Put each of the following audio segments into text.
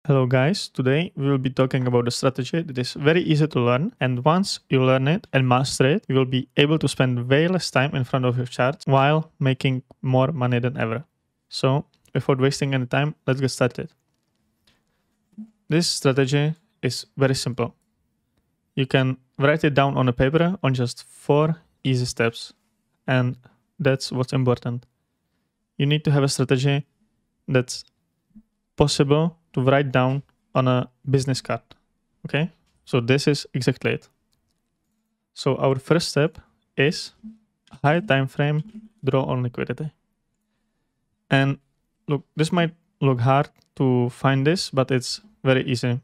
Hello guys, today we will be talking about a strategy that is very easy to learn, and once you learn it and master it, you will be able to spend way less time in front of your charts while making more money than ever. So without wasting any time, let's get started. This strategy is very simple. You can write it down on a paper on just 4 easy steps, and that's what's important. You need to have a strategy that's possible to write down on a business card. Okay, so this is exactly it. So our first step is high time frame draw on liquidity. And look, this might look hard to find this, but it's very easy.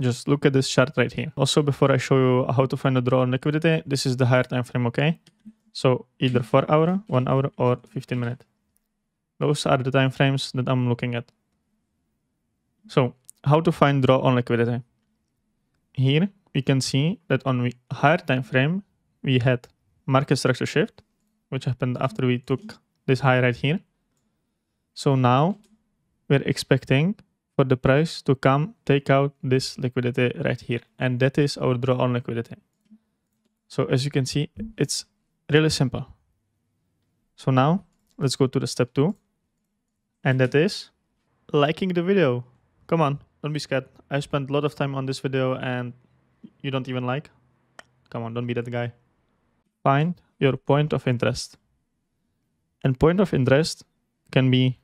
Just look at this chart right here. Also, before I show you how to find a draw on liquidity, this is the higher time frame. Okay, so either 4 hour, 1 hour, or 15 minutes. Those are the time frames that I'm looking at. So how to find draw on liquidity? Here we can see that on the higher time frame we had market structure shift, which happened after we took this high right here. So now we're expecting for the price to come take out this liquidity right here, and that is our draw on liquidity. So as you can see, it's really simple. So now let's go to the step 2, and that is liking the video. Come on, don't be scared. I spent a lot of time on this video and you don't even like. Come on, don't be that guy. Find your point of interest. And point of interest can be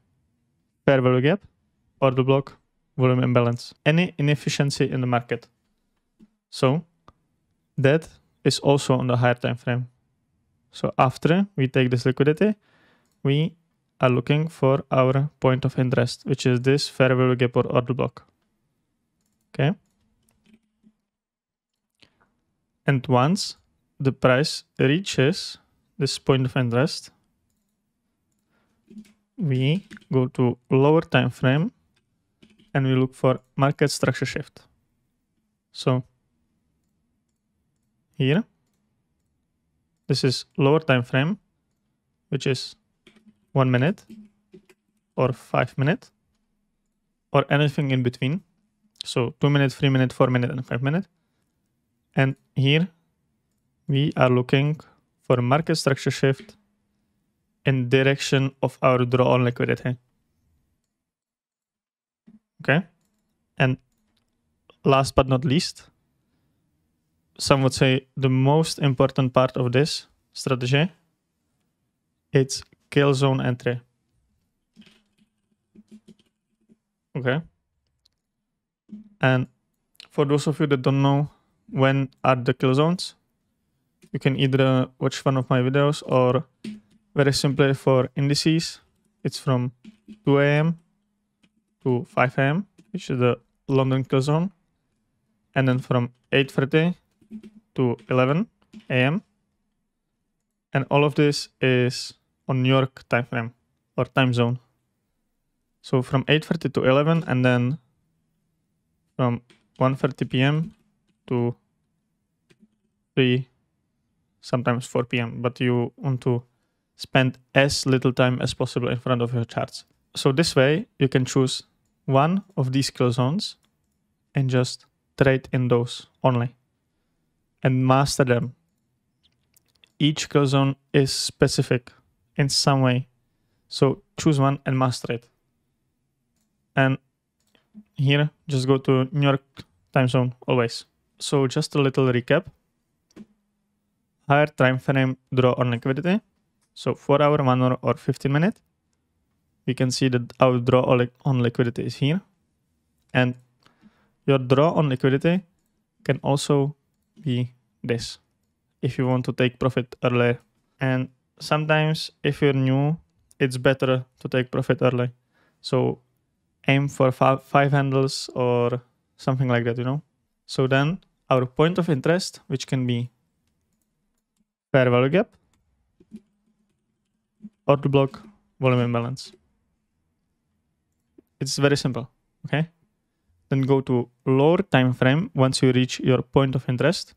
fair value gap, order block, volume imbalance, any inefficiency in the market. So that is also on the higher time frame. So after we take this liquidity, we are looking for our point of interest, which is this fair value gap or order block. Okay. And once the price reaches this point of interest, we go to lower time frame and we look for market structure shift. So here, this is lower time frame, which is 1 minute or 5 minutes or anything in between. So 2 minutes, 3 minutes, 4 minutes, and 5 minutes. And here we are looking for market structure shift in direction of our draw on liquidity. Okay. And last but not least, some would say the most important part of this strategy, it's kill zone entry. Okay. And for those of you that don't know when are the kill zones, you can either watch one of my videos or very simply for indices, it's from 2 AM to 5 AM, which is the London kill zone. And then from 8:30 to 11 AM. And all of this is on New York time frame or time zone. So from 8:30 to 11, and then from 1:30 p.m. to 3, sometimes 4 p.m. But you want to spend as little time as possible in front of your charts. So this way you can choose one of these kill zones and just trade in those only and master them. Each kill zone is specific in some way. So choose one and master it. And here, just go to New York time zone always. So just a little recap. Higher time frame draw on liquidity. So 4 hour, 1 hour, or 15 minutes. We can see that our draw on liquidity is here. And your draw on liquidity can also be this, if you want to take profit earlier. And sometimes if you're new, it's better to take profit early. So aim for 5 handles or something like that, you know. So then our point of interest, which can be fair value gap, order block, volume imbalance. It's very simple. Okay. Then go to lower time frame once you reach your point of interest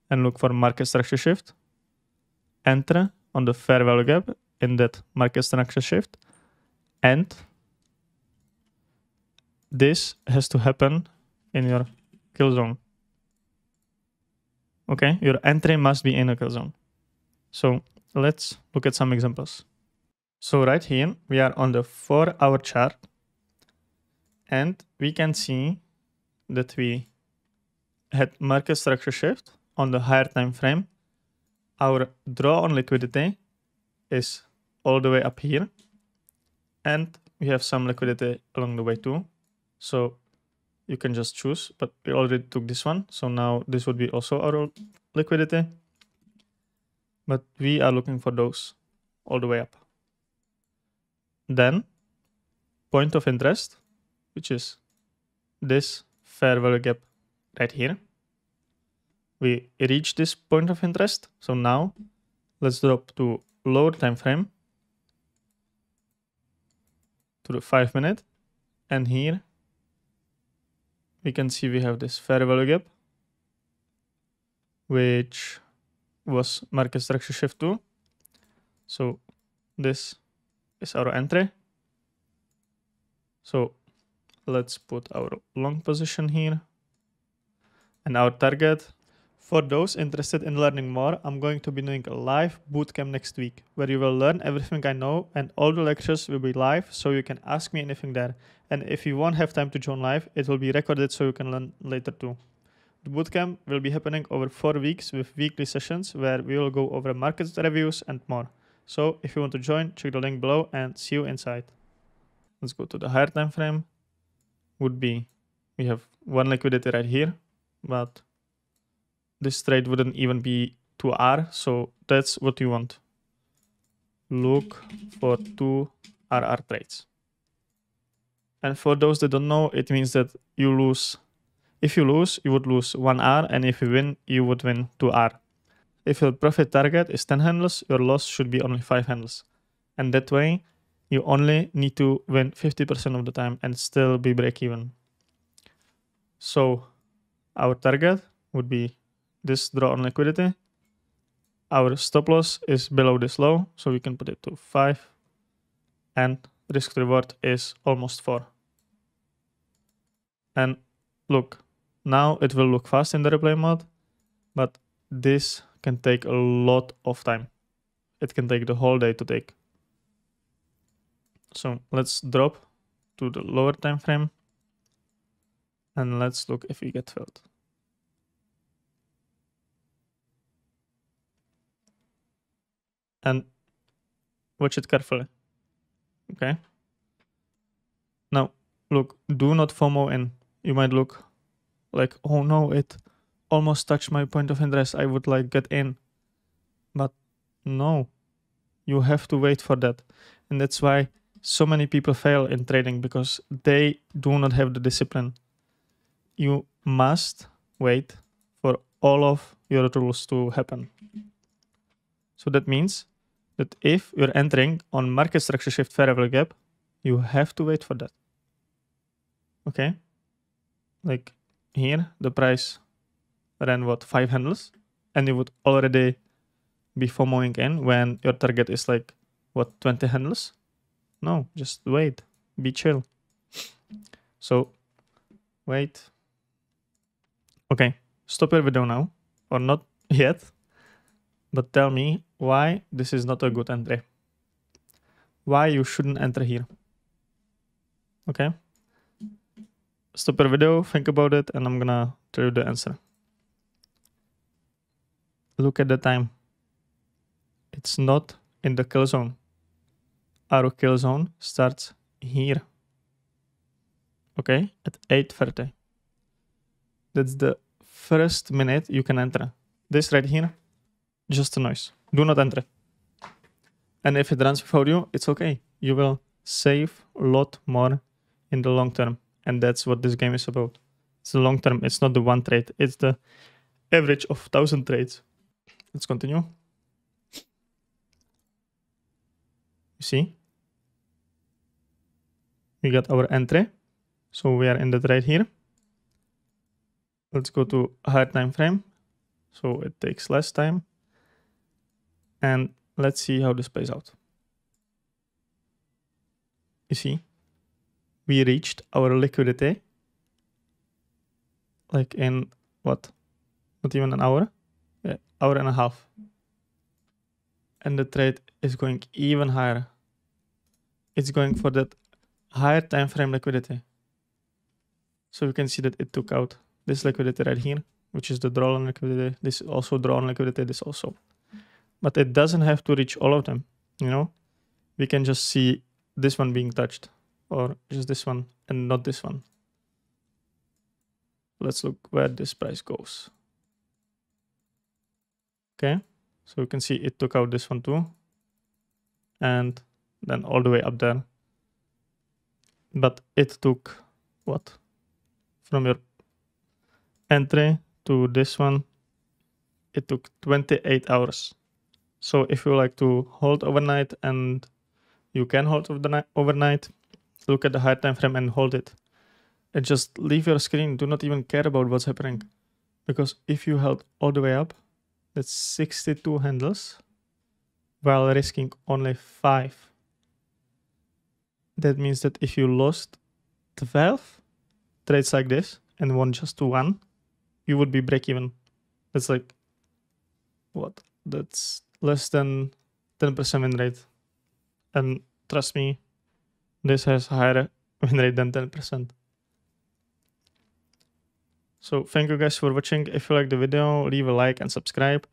and look for market structure shift. Enter on the fair value gap in that market structure shift and this has to happen in your kill zone. Okay, your entry must be in a kill zone. So let's look at some examples. So right here, we are on the 4-hour chart, and we can see that we had market structure shift on the higher time frame. Our draw on liquidity is all the way up here, and we have some liquidity along the way too. So you can just choose, but we already took this one. So now this would be also our liquidity, but we are looking for those all the way up. Then point of interest, which is this fair value gap right here. We reach this point of interest. So now let's drop to lower time frame, to the 5-minute, and here we can see we have this fair value gap, which was market structure shift 2. So this is our entry. So let's put our long position here and our target. For those interested in learning more, I'm going to be doing a live bootcamp next week where you will learn everything I know, and all the lectures will be live, so you can ask me anything there. And if you won't have time to join live, it will be recorded so you can learn later too. The bootcamp will be happening over 4 weeks with weekly sessions where we will go over market reviews and more. So if you want to join, check the link below, and see you inside. Let's go to the higher time frame. Would be, we have one liquidity right here, but this trade wouldn't even be 2R, so that's what you want. Look for 2 RR trades. And for those that don't know, it means that you lose. If you lose, you would lose 1R, and if you win, you would win 2R. If your profit target is 10 handles, your loss should be only 5 handles. And that way, you only need to win 50% of the time and still be break even. So our target would be this draw on liquidity. Our stop loss is below this low, so we can put it to 5, and risk to reward is almost 4. And look, now it will look fast in the replay mode, but this can take a lot of time. It can take the whole day to take. So let's drop to the lower time frame, and let's look if we get filled. And watch it carefully. Okay. Now, look, do not FOMO in. You might look like, oh no, it almost touched my point of interest. I would like get in. But no, you have to wait for that. And that's why so many people fail in trading, because they do not have the discipline. You must wait for all of your rules to happen. So that means that if you're entering on market structure shift fair value gap, you have to wait for that. Okay? Like here, the price ran what, 5 handles, and you would already be FOMOing in when your target is like what, 20 handles? No, just wait, be chill. So wait. Okay, stop your video now, or not yet, but tell me why this is not a good entry. Why you shouldn't enter here. Okay? Stop your video, think about it, and I'm gonna tell you the answer. Look at the time. It's not in the kill zone. Our kill zone starts here. Okay? At 8:30. That's the first minute you can enter. This right here, just a noise. Do not enter. And if it runs without you, it's okay. You will save a lot more in the long term. And that's what this game is about. It's the long term. It's not the one trade. It's the average of 1,000 trades. Let's continue. You see? We got our entry. So we are in the trade here. Let's go to higher time frame. So it takes less time. And let's see how this plays out. You see? we reached our liquidity like in what? Not even an hour? Yeah, hour and a half. And the trade is going even higher. It's going for that higher time frame liquidity. So we can see that it took out this liquidity right here, which is the drawn liquidity. This is also drawn liquidity, this also. But it doesn't have to reach all of them, you know? We can just see this one being touched, or just this one and not this one. Let's look where this price goes. Okay, so you can see it took out this one too, and then all the way up there. But it took what? From your entry to this one, it took 28 hours. So if you like to hold overnight, and you can hold overnight, look at the higher time frame and hold it. And just leave your screen. Do not even care about what's happening. Because if you held all the way up, that's 62 handles while risking only 5. That means that if you lost 12 trades like this and won just 1, you would be break even. That's like, what? That's less than 10% win rate. And trust me, this has higher win rate than 10%. So thank you guys for watching. If you like the video, leave a like and subscribe.